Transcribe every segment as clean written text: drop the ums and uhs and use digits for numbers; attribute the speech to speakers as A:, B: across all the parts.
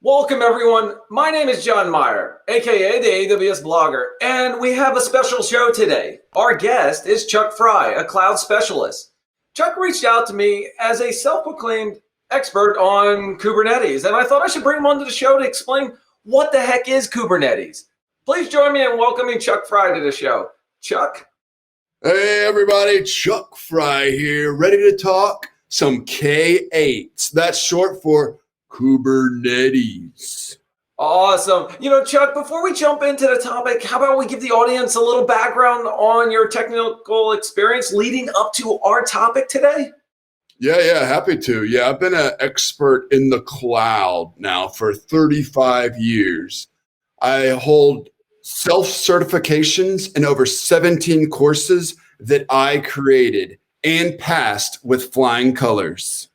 A: Welcome, everyone. My name is Jon Myer, aka the AWS blogger, and we have a special show today. Our guest is Chuck Frye, a cloud specialist. Chuck reached out to me as a self-proclaimed expert on Kubernetes, and I thought I should bring him onto the show to explain what the heck is Kubernetes. Please join me in welcoming Chuck Frye to the show. Chuck?
B: Hey, everybody, Chuck Frye here, ready to talk some K8s. That's short for Kubernetes.
A: Awesome. Chuck, before we jump into the topic, how about we give the audience a little background on your technical experience leading up to our topic today?
B: Yeah, happy to. Yeah, I've been an expert in the cloud now for 35 years. I hold self-certifications in over 17 courses that I created and passed with flying colors.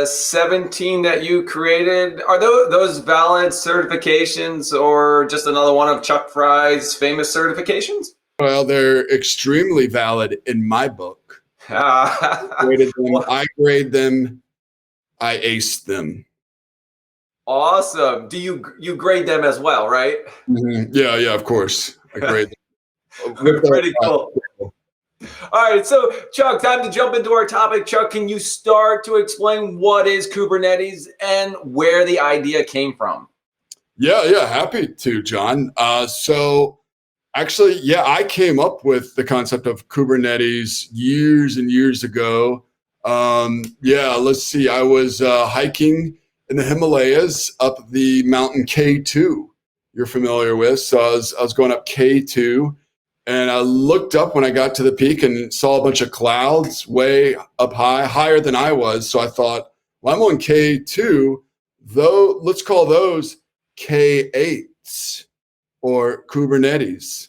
A: 17 that you created. Are those valid certifications or just another one of Chuck Frye's famous certifications?
B: Well, they're extremely valid in my book. I grade them. I ace them.
A: Awesome. Do you grade them as well, right?
B: Mm-hmm. Yeah, of course. I grade them.
A: Pretty cool. All right, so Chuck, time to jump into our topic. Chuck, can you start to explain what is Kubernetes and where the idea came from?
B: Yeah, happy to, John. So actually, I came up with the concept of Kubernetes years and years ago. Let's see. I was hiking in the Himalayas up the mountain K2 you're familiar with. So I was going up K2. And I looked up when I got to the peak and saw a bunch of clouds way up high, higher than I was. So I thought, well, I'm on K2, though. Let's call those K8s or Kubernetes.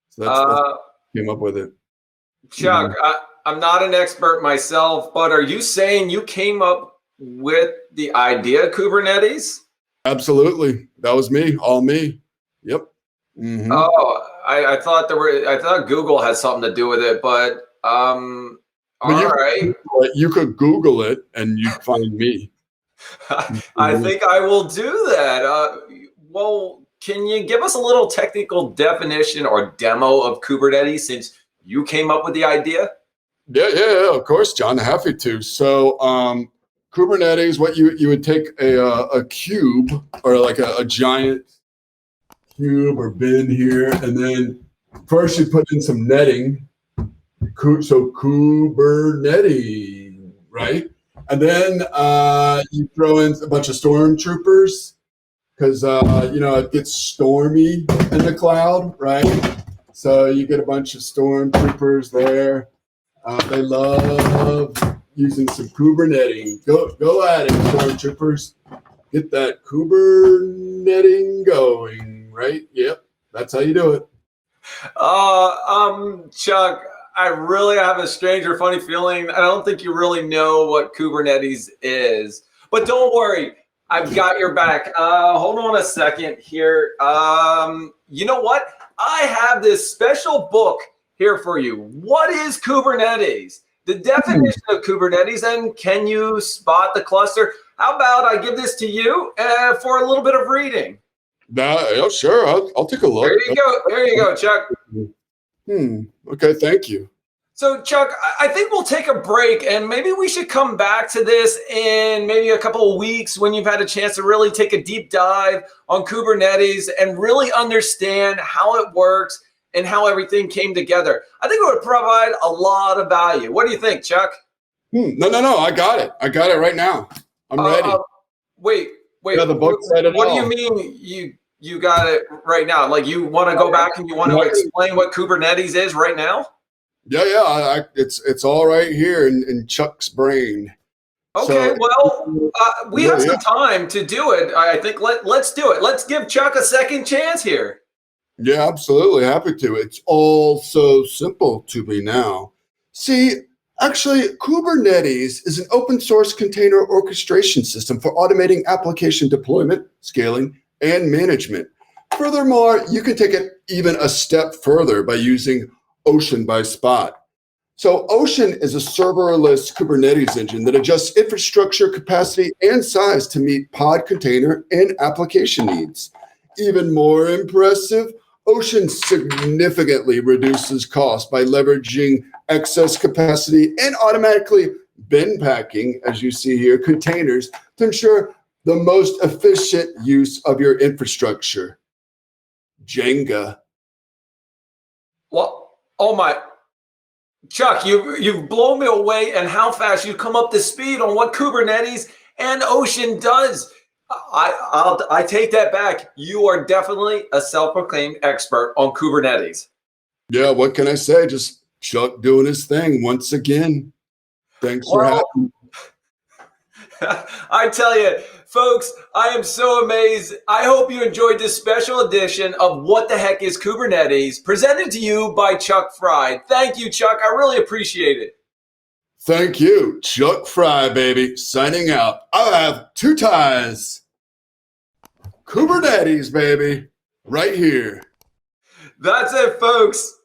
B: So that's came up with it.
A: Chuck, I'm not an expert myself, but are you saying you came up with the idea of Kubernetes?
B: Absolutely. That was me, all me. Yep. Mm-hmm.
A: Oh, I thought Google had something to do with it, but all right.
B: You could Google it and you'd find me.
A: I think I will do that. Well, can you give us a little technical definition or demo of Kubernetes since you came up with the idea?
B: Yeah, of course, John. Happy to. So Kubernetes, what you would take a cube or like a giant cube or bin here, and then first you put in some netting, so Kubernetes, right? And then you throw in a bunch of stormtroopers because it gets stormy in the cloud, right? So you get a bunch of stormtroopers there. They love using some Kubernetes. Go at it, stormtroopers. Get that Kubernetes going. Right? Yep. That's how you do it.
A: Chuck, I really have a strange or funny feeling. I don't think you really know what Kubernetes is. But don't worry. I've got your back. Hold on a second here. You know what? I have this special book here for you. What is Kubernetes? The definition of Kubernetes, and can you spot the cluster? How about I give this to you for a little bit of reading?
B: Yeah, sure. I'll take a look.
A: There you go, Chuck.
B: Okay, thank you.
A: So, Chuck, I think we'll take a break, and maybe we should come back to this in maybe a couple of weeks when you've had a chance to really take a deep dive on Kubernetes and really understand how it works and how everything came together. I think it would provide a lot of value. What do you think, Chuck?
B: No. I got it. I got it right now. I'm ready.
A: Wait.
B: Yeah, the book said it
A: what
B: all.
A: Do you mean you got it right now? Like you want to go back and you want to explain what Kubernetes is right now?
B: Yeah. It's all right here in Chuck's brain.
A: Okay, we have some time to do it. I think let's do it. Let's give Chuck a second chance here.
B: Yeah, absolutely. Happy to. It's all so simple to me now. See, actually, Kubernetes is an open source container orchestration system for automating application deployment, scaling, and management. Furthermore, you can take it even a step further by using Ocean by Spot. So Ocean is a serverless Kubernetes engine that adjusts infrastructure capacity and size to meet pod, container, and application needs. Even more impressive, Ocean significantly reduces cost by leveraging excess capacity and automatically bin packing, as you see here, containers to ensure the most efficient use of your infrastructure. Jenga.
A: Well, oh my, Chuck, you've blown me away and how fast you come up to speed on what Kubernetes and Ocean does. I take that back. You are definitely a self-proclaimed expert on Kubernetes.
B: Yeah, what can I say? Just Chuck doing his thing once again. Thanks for having me.
A: I tell you, folks, I am so amazed. I hope you enjoyed this special edition of What the Heck is Kubernetes, presented to you by Chuck Frye. Thank you, Chuck. I really appreciate it.
B: Thank you, Chuck Frye, baby. Signing out. I have two ties. Kubernetes, baby. Right here.
A: That's it, folks.